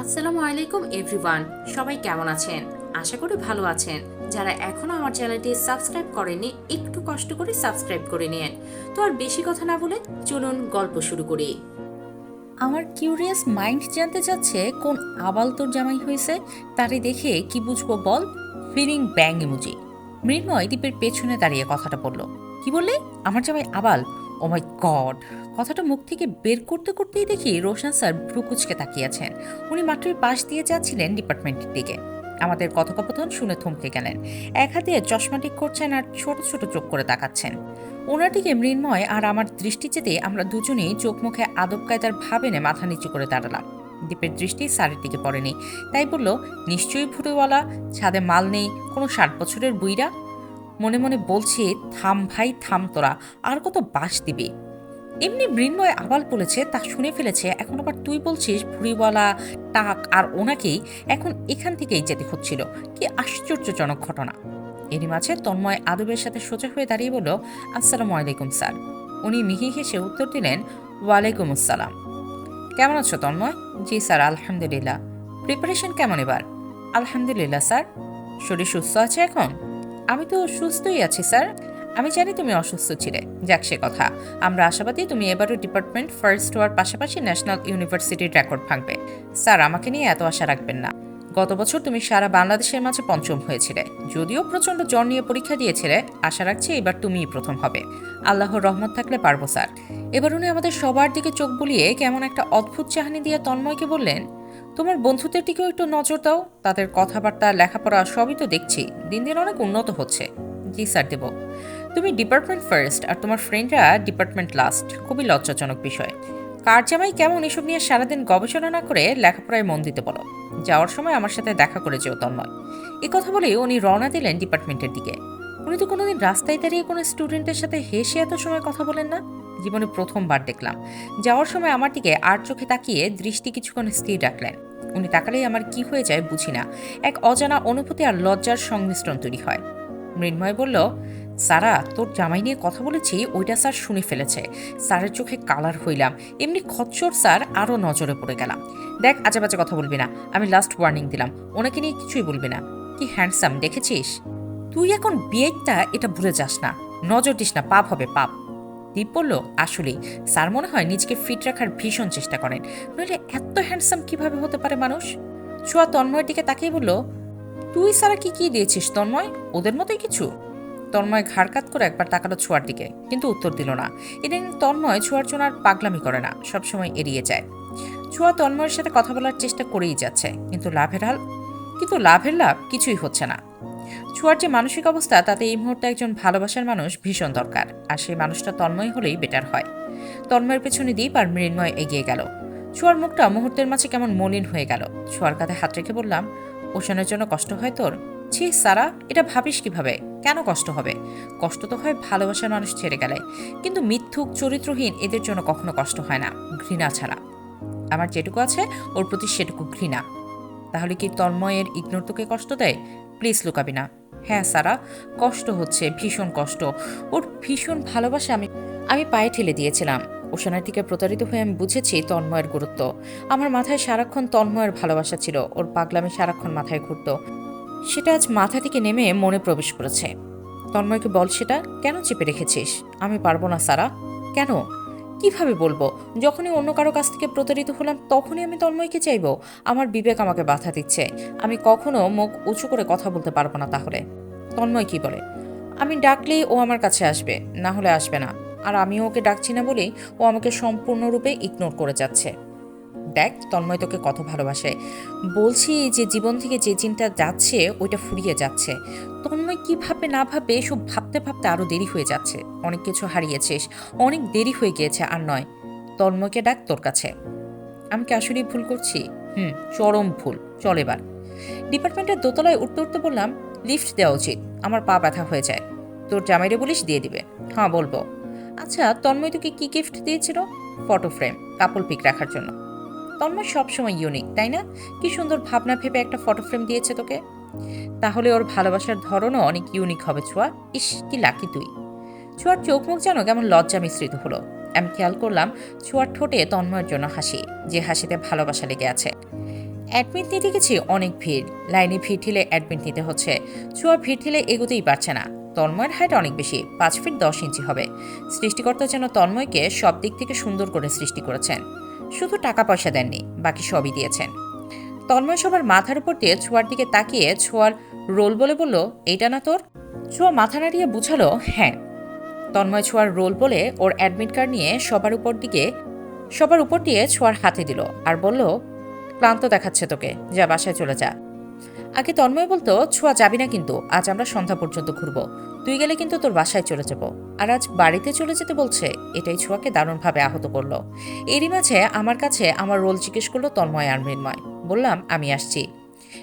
আসসালামু আলাইকুম এভরিওয়ান, সবাই কেমন আছেন? আশা করি ভালো আছেন। যারা এখনো আমার চ্যানেলটি সাবস্ক্রাইব করেননি, একটু কষ্ট করে সাবস্ক্রাইব করে নিন। তো আর বেশি কথা না বলে চলুন গল্প শুরু করি। আমার কিউরিয়াস মাইন্ড জানতে চাচ্ছে কোন আবাল তোর জামাই হয়েছে। তারে দেখে কি বুঝবো বল? ফিলিং ব্যাং ইমোজি। মৃন্ময় দীপের পেছনে দাঁড়িয়ে কথাটা বলল। কি বললে? আমার জামাই আবাল? ও মাই গড! কথাটা মুখ থেকে বের করতে করতেই দেখি রোশন স্যার ভ্রুকুচকে তাকিয়েছেন। উনি মাত্রই পাশ দিয়ে যাচ্ছিলেন ডিপার্টমেন্টের দিকে। আমাদের কথোপকথন শুনে থমকে গেলেন। এক হাতে চশমা ঠিক করছেন আর ছোট ছোট চোখ করে তাকাচ্ছেন। ওনার দিকে মৃন্ময় আর আমার দৃষ্টি যেতে আমরা দুজনেই চোখ মুখে আদব কায়দার ভাব এনে মাথা নিচু করে দাঁড়ালাম। দীপের দৃষ্টি স্যারের দিকে পড়েনি, তাই বলল, নিশ্চয়ই ভুড়িওয়ালা, ছাদে মাল নেই, কোনো 60 বছরের বুইড়া। মনে মনে বলছি, থাম ভাই থাম তোরা, আর কত বাস দিবি? এমনি মৃন্ময় আবাল বলেছে, তা শুনে ফেলেছে, এখন আবার তুই বলছিস ভুড়িওয়ালা, টাক, আর ওনাকেই এখন এখান থেকেই যেতে হচ্ছিল। কি আশ্চর্যজনক ঘটনা! এরই মাঝে তন্ময় আদবের সাথে সোজা হয়ে দাঁড়িয়ে বলল, আসসালামু আলাইকুম স্যার। উনি মিহি হেসে উত্তর দিলেন, ওয়ালাইকুম আসসালাম। কেমন আছো তন্ময়? জি স্যার, আলহামদুলিল্লাহ। প্রিপারেশন কেমন এবার? আলহামদুলিল্লাহ স্যার। শরীর সুস্থ আছে এখন? আমি তো সুস্থই আছি স্যার। আমি জানি তুমি অসুস্থ ছিলে, যাক সে কথা। আমরা আশাবাদী তুমি এবারও ডিপার্টমেন্ট ফার্স্ট হওয়ার পাশাপাশি ন্যাশনাল ইউনিভার্সিটির রেকর্ড ভাঙবে। স্যার, আমাকে নিয়ে এত আশা রাখবেন না। গত বছর তুমি সারা বাংলাদেশের মাঝে পঞ্চম হয়েছিলে, যদিও প্রচণ্ড জ্বর নিয়ে পরীক্ষা দিয়েছিলে। আশা রাখছি এবার তুমিই প্রথম হবে। আল্লাহর রহমত থাকলে পারবো স্যার। এবার উনি আমাদের সবার দিকে চোখ বুলিয়ে কেমন একটা অদ্ভুত চাহনি দিয়ে তন্ময়কে বললেন, তোমার বন্ধুদের দিকেও একটু নজর দাও। তাদের কথাবার্তা, লেখাপড়া সবই তো দেখছি দিন দিন অনেক উন্নত হচ্ছে। জি স্যার, দেব। তুমি ডিপার্টমেন্ট ফার্স্ট আর তোমার ফ্রেন্ডরা ডিপার্টমেন্ট লাস্ট, খুবই লজ্জাজনক বিষয়। কার জামাই কেমন এসব নিয়ে সারাদিন গবেষণা না করে লেখাপড়ায় মন দিতে বলো। যাওয়ার সময় আমার সাথে দেখা করে যেও তন্ময়। এ কথা বলে উনি রওনা দিলেন ডিপার্টমেন্টের দিকে। উনি তো কোনোদিন রাস্তায় দাঁড়িয়ে কোনো স্টুডেন্টের সাথে হেসে এত সময় কথা বলেন না। জীবনে প্রথমবার দেখলাম। যাওয়ার সময় আমার দিকে আর চোখে তাকিয়ে দৃষ্টি কিছুক্ষণ স্থির রাখলেন। উনি তাকালেই আমার কি হয়ে যায় বুঝি না। এক অজানা অনুভূতি আর লজ্জার সংমিশ্রণ তৈরি হয়। মৃন্ময় বলল, সারা, তোর জামাই নিয়ে কথা বলেছি, ওইটা স্যার শুনে ফেলেছে। স্যারের চোখে কালার হইলাম। এমনি খচ্চর স্যার, আরও নজরে পড়ে গেলাম। দেখ, আজে বাজে কথা বলবি না। আমি লাস্ট ওয়ার্নিং দিলাম, ওনাকে নিয়ে কিছুই বলবি না। কি হ্যান্ডসাম দেখেছিস? তুই এখন বিয়েটা এটা ভুলে যাস না। নজর দিস না, পাপ হবে পাপ। দীপ বলল, আসলেই স্যার মনে হয় নিজেকে ফিট রাখার ভীষণ চেষ্টা করেন, নইলে এত হ্যান্ডসাম কিভাবে হতে পারে মানুষ? ছোঁয়া তন্ময়ের দিকে তাকিয়ে বলল, তুই সারা কি কি দিয়েছিস তন্ময়? ওদের মতোই কিছু? তন্ময় ঘাড় কাত করে একবার তাকালো ছোঁয়ার দিকে, কিন্তু উত্তর দিল না। ইদানিং তন্ময় ছোঁয়ার জন্য আর পাগলামি করে না, সবসময় এড়িয়ে যায়। ছোঁয়া তন্ময়ের সাথে কথা বলার চেষ্টা করেই যাচ্ছে, কিন্তু লাভের লাভ কিছুই হচ্ছে না। ছোঁয়ার যে মানসিক অবস্থা, তাতে এই মুহূর্তে একজন ভালোবাসার মানুষ ভীষণ দরকার, আর সেই মানুষটা তন্ময় হলেই বেটার হয়। তন্ময়ের পেছনে দীপ আর মৃন্ময় এগিয়ে গেল। ছোঁয়ার মুখটা মুহূর্তের মাঝে কেমন মলিন হয়ে গেল। ছোঁয়ার কাঁধে হাত রেখে বললাম, ওশানের জন্য কষ্ট হয় তোর? ছি সারা, এটা ভাবিস কিভাবে? কেন কষ্ট হবে? কষ্ট তো হয় ভালোবাসার মানুষ ছেড়ে গেলে, কিন্তু মিথ্যুক, চরিত্রহীন এদের জন্য কখনো কষ্ট হয় না, ঘৃণা ছাড়া। আমার যেটুকু আছে ওর প্রতি সেটুকু ঘৃণা। তাহলে কি তন্ময়ের ইগনোর তোকে কষ্ট দেয়? প্লিজ লুকাবি না। হ্যাঁ সারা, কষ্ট হচ্ছে, ভীষণ কষ্ট। ওর ভীষণ ভালোবাসা আমি আমি পায়ে ঠেলে দিয়েছিলাম। ওশানের থেকে প্রতারিত হয়ে আমি বুঝেছি তন্ময়ের গুরুত্ব। আমার মাথায় সারাক্ষণ তন্ময়ের ভালোবাসা ছিল, ওর পাগলামি সারাক্ষণ মাথায় ঘুরত। সেটা আজ মাথা থেকে নেমে মনে প্রবেশ করেছে। তন্ময়কে বল, সেটা কেন চেপে রেখেছিস? আমি পারবো না সারা। কেন? কিভাবে বলবো? যখনই অন্য কারো কাছ থেকে প্রতারিত হলাম, তখনই আমি তন্ময়কে চাইবো? আমার বিবেক আমাকে বাধা দিচ্ছে। আমি কখনো মুখ উঁচু করে কথা বলতে পারবো না তাহলে। তন্ময় কি বলে? আমি ডাকলেই ও আমার কাছে আসবে, না হলে আসবে না। আর আমিও ওকে ডাকছি না বলেই ও আমাকে সম্পূর্ণরূপে ইগনোর করে যাচ্ছে। দেখ, তন্ময় তোকে কত ভালোবাসে। বলছি যে জীবন থেকে যে চিন্তা যাচ্ছে ওইটা ফুরিয়ে যাচ্ছে। তন্ময় কি ভাবে না ভাবে এসব ভাবতে ভাবতে আরো দেরি হয়ে যাচ্ছে। অনেক কিছু হারিয়েছিস, অনেক দেরি হয়ে গিয়েছে, আর নয়। তন্ময়কে ডাক তোর কাছে। আমি কি আসলেই ভুল করছি? চরম ভুল। চল এবার। ডিপার্টমেন্টের দোতলায় উঠতে উঠতে বললাম, লিফট দেওয়া উচিত, আমার পা ব্যথা হয়ে যায়। তোর জামাইরে বলিস দিয়ে দিবে। হ্যাঁ, বলবো। আচ্ছা, তন্ময় তোকে কি গিফট দিয়েছিল? ফটো ফ্রেম, কাপল পিক রাখার জন্য। তন্ময় সবসময় ইউনিক, তাই না? কি সুন্দর ভাবনা ভেবে একটা ফটো ফ্রেম দিয়েছে তোকে। তাহলে ওর ভালোবাসার ধরনও অনেক ইউনিক হবে ছোঁয়া। ইস, কি লাকি তুই। ছোঁয়ার চোখ মুখ যেন কেমন লজ্জা মিশ্রিত হলো। আমি খেয়াল করলাম ছোঁয়ার ঠোঁটে তন্ময়ের জন্য হাসি, যে হাসিতে ভালোবাসা লেগে আছে। অ্যাডমিট নিতে গেছি, অনেক ভিড়। লাইনে ভিড় ঠেলে অ্যাডমিট নিতে হচ্ছে। ছোঁয়া ভিড় ঠেলে এগোতেই পারছে না। তন্ময়ের হাইট অনেক বেশি, 5 ফিট 10 ইঞ্চি হবে। সৃষ্টিকর্তা যেন তন্ময়কে সব দিক থেকে সুন্দর করে সৃষ্টি করেছেন। শুধু টাকা পয়সা দেননি, বাকি সবই দিয়েছেন। তন্ময় সবার মাথার উপর দিয়ে ছোঁয়ার দিকে তাকিয়ে ছোঁয়ার রোল বলে বলল, এইটা না তোর? ছোঁয়া মাথা নাড়িয়ে বুঝালো, হ্যাঁ। তন্ময় ছোঁয়ার রোল বলে ওর অ্যাডমিট কার্ড নিয়ে সবার উপর দিয়ে ছোঁয়ার হাতে দিল আর বলল, ক্লান্ত দেখাচ্ছে তোকে, যা বাসায় চলে যা। আগে তন্ময় বলতো, ছোঁয়া যাবি না কিন্তু, আজ আমরা সন্ধ্যা পর্যন্ত ঘুরবো। তুই গেলে কিন্তু তোর বাসায় চলে যাব। আর আজ বাড়িতে চলে যেতে বলছে, এটাই ছোঁয়াকে দারুণভাবে আহত করলো। এরই মাঝে আমার কাছে আমার রোল জিজ্ঞেস করলো তন্ময় আর মৃন্ময়। বললাম, আমি আসছি।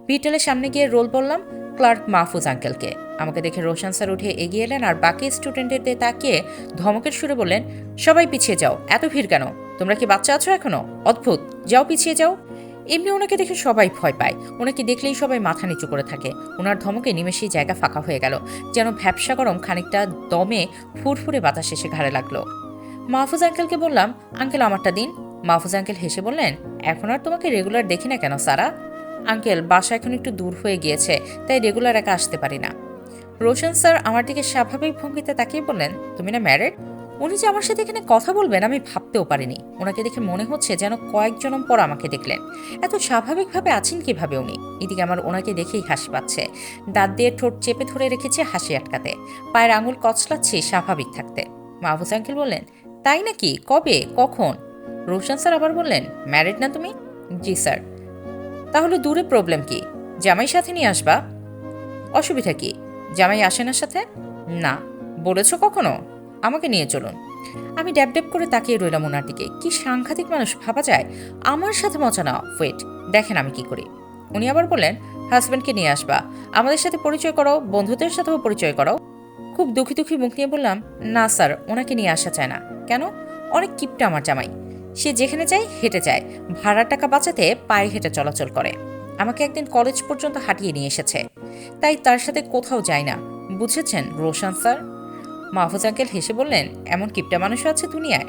ভিটেলের সামনে গিয়ে রোল বললাম ক্লার্ক মাহফুজ আঙ্কেলকে। আমাকে দেখে রোশন স্যার উঠে এগিয়ে এলেন আর বাকি স্টুডেন্টদের তাকিয়ে ধমকের সুরে বললেন, সবাই পিছিয়ে যাও, এত ভিড় কেন? তোমরা কি বাচ্চা আছো এখনো? অদ্ভুত, যাও পিছিয়ে যাও। এমনি ওনাকে দেখে সবাই ভয় পায়, ওনাকে দেখলেই সবাই মাথা নিচু করে থাকে। ওনার ধমকে নিমেষেই জায়গা ফাঁকা হয়ে গেল, যেন ভ্যাপসা গরম খানিকটা দমে ফুরফুরে বাতাস এসে ঘাড়ে লাগলো। মাহফুজ আঙ্কেলকে বললাম, আঙ্কেল আমারটা দিন। মাহফুজ আঙ্কেল হেসে বললেন, এখন আর তোমাকে রেগুলার দেখি না কেন সারা? আঙ্কেল, বাসা এখন একটু দূর হয়ে গিয়েছে, তাই রেগুলার একা আসতে পারি না। রোশন স্যার আমার দিকে স্বাভাবিক ভঙ্গিতে তাকিয়ে বললেন, তুমি না ম্যারিড? উনি যে আমার সাথে এখানে কথা বলবেন আমি ভাবতেও পারিনি। ওনাকে দেখে মনে হচ্ছে যেন কয়েক জনম পর আমাকে দেখলেন। এত স্বাভাবিকভাবে আছেন কিভাবে উনি? এদিকে আমার ওনাকে দেখেই হাসি পাচ্ছে। দাঁত দিয়ে ঠোঁট চেপে ধরে রেখেছে হাসি আটকাতে, পায়ের আঙুল কচলাচ্ছে স্বাভাবিক থাকতে। মাহফুজ আঙ্কেল বললেন, তাই নাকি? কবে, কখন? রোশন স্যার আবার বললেন, ম্যারিড না তুমি? জি স্যার। তাহলে দূরে প্রবলেম কি? জামাই সাথে নিয়ে আসবা। অসুবিধা কি? জামাই আসে না সাথে? না। বলেছ কখনো? আমাকে নিয়ে চলুন। আমি ড্যাব ড্যাব করে তাকিয়ে রইলাম ওনার দিকে। কি সাংঘাতিক মানুষ ভাবা যায়! আমার সাথে মজা না। ওয়েট, দেখেন আমি কি করি। উনি আবার বললেন, হাজব্যান্ডকে নিয়ে আসবা, আমাদের সাথে পরিচয় করাও, বন্ধুদের সাথেও পরিচয় করাও। খুব দুঃখী দুঃখী মুখ নিয়ে বললাম, না স্যার, ওনাকে নিয়ে আসা চায় না। কেন? অনেক কিপটা আমার জামাই। সে যেখানে যায় হেঁটে যায়, ভাড়ার টাকা বাঁচাতে পায়ে হেঁটে চলাচল করে। আমাকে একদিন কলেজ পর্যন্ত হাঁটিয়ে নিয়ে এসেছে, তাই তার সাথে কোথাও যায় না। বুঝেছেন রোশন স্যার? মাহফুজ আঙ্কেল হেসে বললেন, এমন কিপটা মানুষও আছে দুনিয়ায়?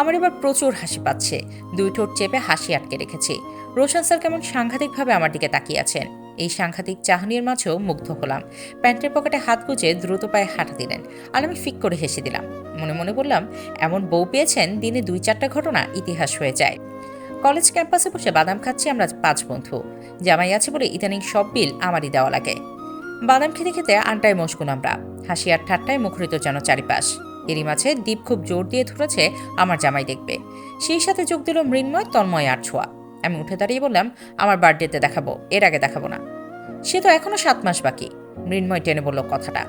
আমার এবার প্রচুর হাসি পাচ্ছে, দুই ঠোঁট চেপে হাসি আটকে রেখেছি। রোশন স্যার কেমন সাংঘাতিকভাবে আমার দিকে তাকিয়ে আছেন। এই সাংঘাতিক চাহনির মাঝেও মুগ্ধ হলাম। প্যান্টের পকেটে হাত গুজে দ্রুত পায়ে হাঁটা দিলেন আর আমি ফিক করে হেসে দিলাম। মনে মনে বললাম, এমন বউ পেয়েছেন দিনে 2-4টা ঘটনা ইতিহাস হয়ে যায়। কলেজ ক্যাম্পাসে বসে বাদাম খাচ্ছি আমরা 5 বন্ধু। জামাই আছে বলে ইদানিং সব বিল আমারই দেওয়া লাগে। বাদাম খেতে খেতে আড্ডায় মশগুল আমরা। হাসি আর ঠাট্টায় মুখরিত যেন চারিপাশ। এরই মাঝে দীপ খুব জোর দিয়ে ধরেছে আমার জামাই দেখবে। সেই সাথে যোগ দিল মৃন্ময়, তন্ময় আর ছোঁয়া। আমি উঠে দাঁড়িয়ে বললাম, আমার বার্থডেতে দেখাবো, এর আগে দেখাবো না। সে তো এখনো 7 মাস বাকি। মৃন্ময় টেনে বলল কথাটা।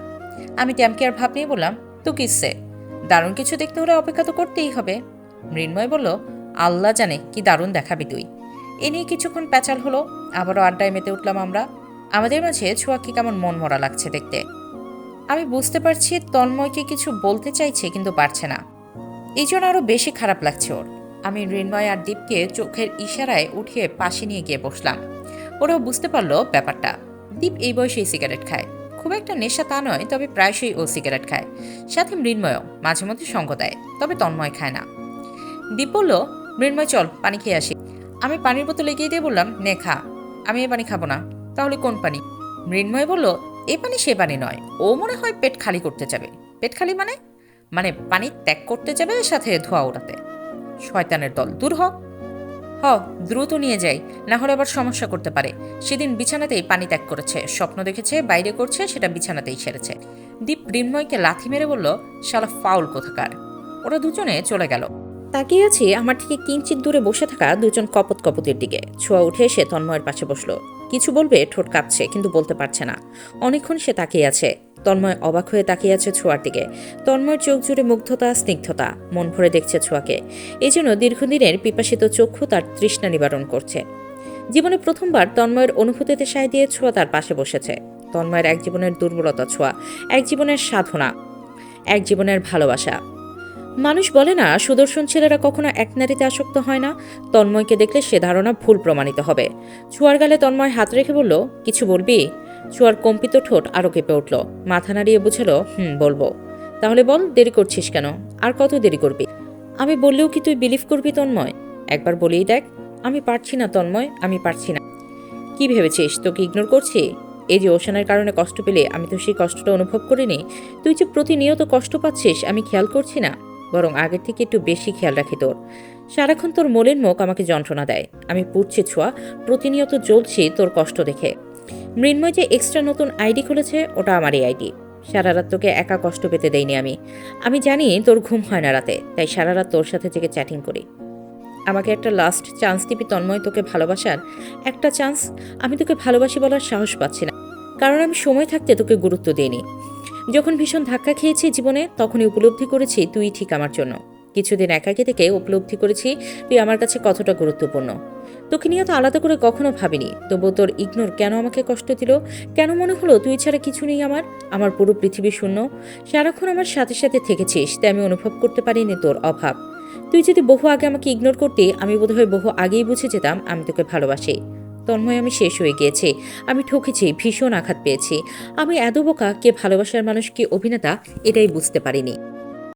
আমি ট্যামকেয়ার ভাব নিয়ে বললাম, তো কিসে? দারুণ কিছু দেখতে হলে অপেক্ষা তো করতেই হবে। মৃন্ময় বলল, আল্লাহ জানে কি দারুণ দেখাবি তুই। এ নিয়ে কিছুক্ষণ প্যাচাল হলো, আবারও আড্ডায় মেতে উঠলাম আমরা। আমাদের মাঝে ছোঁয়াকে কেমন মন মরা লাগছে দেখতে। আমি বুঝতে পারছি তন্ময়কে কিছু বলতে চাইছে কিন্তু পারছে না, এই জন্য আরো বেশি খারাপ লাগছে ওর। আমি মৃন্ময় আর দীপকে চোখের ইশারায় উঠিয়ে পাশে নিয়ে গিয়ে বসলাম। ওরাও বুঝতে পারলো ব্যাপারটা। দীপ এই বয়সেই সিগারেট খায়, খুব একটা নেশা তা নয়, তবে প্রায়শই ও সিগারেট খায়। সাথে মৃন্ময়ও মাঝে মধ্যে সঙ্গ দেয়, তবে তন্ময় খায় না। দীপ বলল, মৃন্ময় চল পানি খেয়ে আসি। আমি পানির বোতল এগিয়ে দিয়ে বললাম, নে খা। আমি এ পানি খাবো না। তাহলে কোন পানি? মৃন্ময় বলল, এ পানি সে পানি নয়, ও মনে হয় পেট খালি করতে যাবে। পেট খালি মানে? মানে পানি ত্যাগ করতে যাবে, সাথে ধোয়া ওড়াতে। শয়তানের দল, দূর হ। দ্রুত নিয়ে যাই, না হলে আবার সমস্যা করতে পারে। সেদিন বিছানাতেই পানি ত্যাগ করেছে, স্বপ্ন দেখেছে বাইরে করছে, সেটা বিছানাতেই সেরেছে। দীপ মৃন্ময়কে লাথি মেরে বলল, শালা ফাউল কোথাকার। ওরা দুজনে চলে গেল। তাকিয়ে আছি আমার থেকে কিঞ্চিত দূরে বসে থাকা দুজন কপত কপতির দিকে। ছোঁয়া উঠে এসে তন্ময়ের পাশে বসলো। কিছু বলবে, ঠোঁট কাঁপছে কিন্তু বলতে পারছে না। অনেকক্ষণ সে তাকিয়ে আছে। তন্ময় অবাক হয়ে তাকিয়ে আছে ছোঁয়ার দিকে। তন্ময়ের চোখ জুড়ে মুগ্ধতা, স্নিগ্ধতা, মন ভরে দেখছে ছোঁয়াকে। এই জন্য দীর্ঘদিনের পিপাসিত চক্ষু তার তৃষ্ণা নিবারণ করছে। জীবনে প্রথমবার তন্ময়ের অনুভূতিতে সায় দিয়ে ছোঁয়া তার পাশে বসেছে। তন্ময়ের এক জীবনের দুর্বলতা ছোঁয়া, এক জীবনের সাধনা, এক জীবনের ভালোবাসা। মানুষ বলে না, সুদর্শন ছেলেরা কখনো এক নারীতে আসক্ত হয় না। তন্ময়কে দেখলে সে ধারণা ভুল প্রমাণিত হবে। ছোঁয়ার গালে তন্ময় হাত রেখে বলল, কিছু বলবি? ছোঁয়ার কম্পিত ঠোঁট আরো কেঁপে উঠল। মাথা নাড়িয়ে বুঝালো, বলবো। তাহলে বল, দেরি করছিস কেন? আর কত দেরি করবি? আমি বললেও কি তুই বিলিভ করবি তন্ময়? একবার বলেই দেখ। আমি পারছি না তন্ময়, আমি পারছি না। কি ভেবেছিস তোকে ইগনোর করছি? এই যে ওশানের কারণে কষ্ট পেলে আমি তো সেই কষ্টটা অনুভব করিনি। তুই যে প্রতিনিয়ত কষ্ট পাচ্ছিস আমি খেয়াল করছি না, বরং আগের থেকে একটু বেশি খেয়াল রাখি তোর। সারাক্ষণ তোর মলিন মুখ আমাকে যন্ত্রণা দেয়। আমি পুড়ছি ছোঁয়া, প্রতিনিয়ত জ্বলছি তোর কষ্ট দেখে। মৃন্ময় যে এক্সট্রা নতুন আইডি খুলেছে ওটা আমারই আইডি। সারা রাত তোকে একা কষ্ট পেতে দেইনি আমি। আমি জানি তোর ঘুম হয় না রাতে, তাই সারা রাত তোর সাথে জেগে চ্যাটিং করি। আমাকে একটা লাস্ট চান্স দিবি তন্ময়, তোকে ভালোবাসার একটা চান্স। আমি তোকে ভালোবাসি বলার সাহস পাচ্ছি না, কারণ আমি সময় থাকতে তোকে গুরুত্ব দিইনি। যখন ভীষণ ধাক্কা খেয়েছি জীবনে তখনই উপলব্ধি করেছি তুই ঠিক আমার জন্য। কিছুদিন একাকী থেকে উপলব্ধি করেছি তুই আমার কাছে কতটা গুরুত্বপূর্ণ। তোকে নিয়ে তো আলাদা করে কখনো ভাবিনি, তবুও তোর ইগনোর কেন আমাকে কষ্ট দিল? কেন মনে হলো তুই ছাড়া কিছু নেই আমার পুরো পৃথিবী শূন্য। সারাক্ষণ আমার সাথে সাথে থেকেছিস, তাই আমি অনুভব করতে পারিনি তোর অভাব। তুই যদি বহু আগে আমাকে ইগনোর করতে আমি বোধহয় বহু আগেই বুঝে যেতাম আমি তোকে ভালোবাসি। তন্ময় আমি শেষ হয়ে গিয়েছি, আমি ঠকেছি, ভীষণ আঘাত পেয়েছি। আমি এত বোকা, কে ভালোবাসার মানুষ, কে অভিনেতা এটাই বুঝতে পারিনি।